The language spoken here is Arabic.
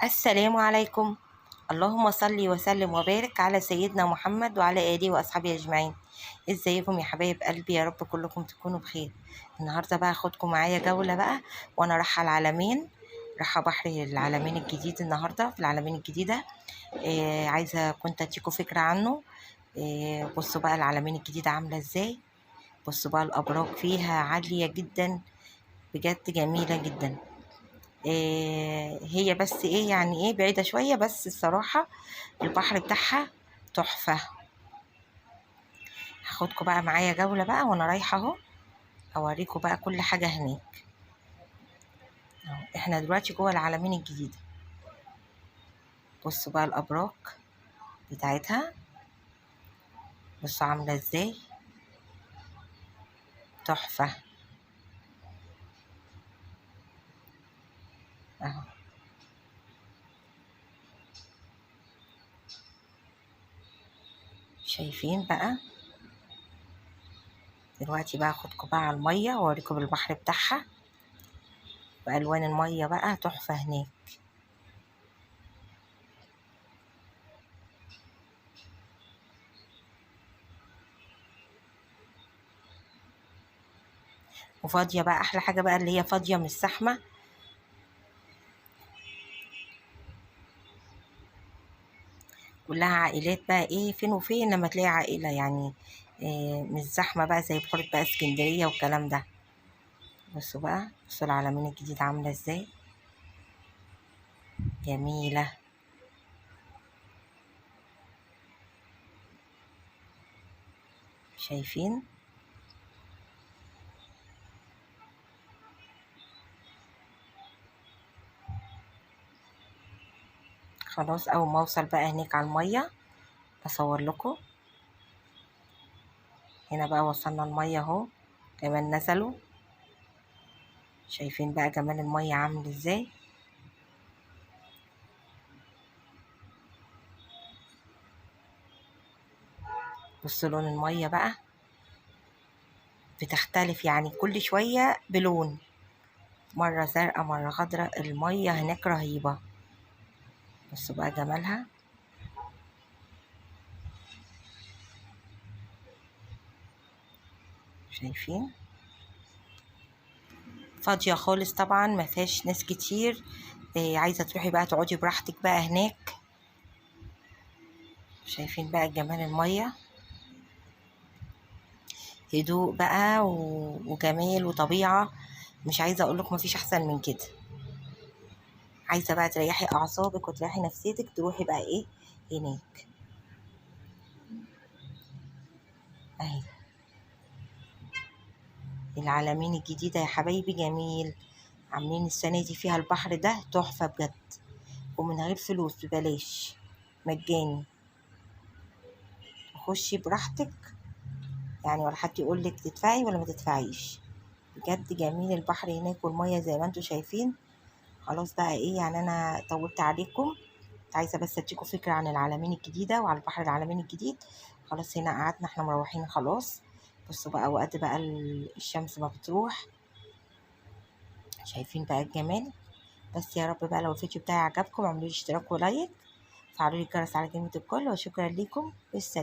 السلام عليكم. اللهم صل وسلم وبارك على سيدنا محمد وعلى آله وأصحابه أجمعين. ازيكم يا حبايب قلبي؟ يا رب كلكم تكونوا بخير. النهاردة بقى هاخدكم معايا جولة بقى، وأنا رايحة العلمين، رايحة بحر العلمين الجديد النهاردة في العلمين الجديدة. عايزة كنت أديكوا فكرة عنه. بصوا بقى العلمين الجديدة عاملة ازاي. بصوا بقى الأبراج فيها عالية جدا، بجد جميلة جدا. هي بس ايه يعني ايه بعيدة شوية، بس الصراحة البحر بتاعها تحفة. هاخدكم بقى معايا جولة بقى وانا رايحة اهو، اوريكم بقى كل حاجة هناك. احنا دلوقتي جوه العلمين الجديدة. بصوا بقى الابراج بتاعتها، بصوا عاملة ازاي، تحفة اهو. شايفين بقى؟ دلوقتي بقى هاخدكم بقى على المية واوريكم البحر بتاعها، والوان المية بقى تحفة هناك. وفاضية بقى، احلى حاجة بقى اللي هي فاضية مش زحمة. كلها عائلات بقى، ايه فين وفين لما تلاقي عائلة يعني. مش زحمة بقى زي بحورة بقى اسكندرية والكلام ده. بصوا بقى، بصوا العلمين الجديدة عاملة ازاي، جميلة. شايفين؟ خلاص اول ما اوصل بقى هناك على المية اصور لكم. هنا بقى وصلنا المية اهو، كمان نزلوا. شايفين بقى جمال المية عامل ازاي. بصوا لون المية بقى بتختلف يعني كل شوية بلون، مرة زرقاء مرة خضراء. المية هناك رهيبة. بصوا بقى جمالها. شايفين؟ فاضية خالص طبعا، ما فيهاش ناس كتير. عايزة تروحي بقى تقعدي براحتك بقى هناك. شايفين بقى جمال المية، هدوء بقى وجمال وطبيعة. مش عايزة اقولك مفيش احسن من كده. عايزة بقى تريحي اعصابك وتريحي نفسيتك، تروحي بقى ايه هناك اهي. العلمين الجديدة يا حبايبي جميل. عاملين السنة دي فيها البحر ده تحفة بجد، ومن غير فلوس، ببلاش، مجاني. خشي براحتك يعني، ولا حد يقولك تدفعي ولا ما تدفعيش. بجد جميل البحر هناك، والمية زي ما انتوا شايفين. خلاص بقى ايه يعني، انا طولت عليكم. كنت عايزة بس اديكم فكرة عن العلمين الجديدة وعلى البحر العلمين الجديد. خلاص هنا قعدنا، احنا مروحين خلاص. بصوا بقى وقت بقى الشمس ما بتروح. شايفين بقى الجمال. بس يا رب بقى لو الفيديو بتاعي عجبكم اعملوا لي اشتراك ولايك، فعلوا لي الجرس على كلمة الكل، وشكرا ليكم، والسلام.